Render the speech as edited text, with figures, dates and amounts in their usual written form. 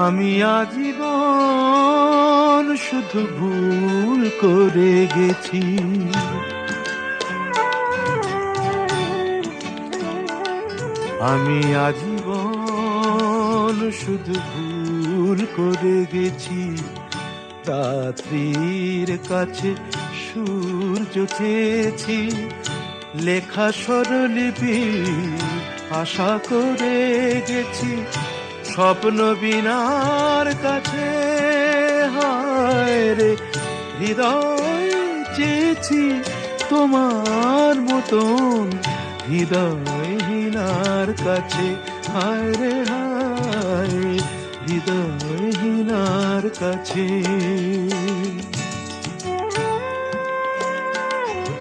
আমি আজীবন শুধু ভুল করে গেছি। আমি আজীবন শুধু ভুল করে গেছি। রাত্রির কাছে সূর্য চেয়েছি, লেখা স্বরলিপি আশা করে গেছি। স্বপ্ন বিনার কাছে হায় রে হৃদয় চেয়েছি, তোমার মতন হৃদয়হীনার কাছে হায় রে হায় হৃদয়হীনার কাছে।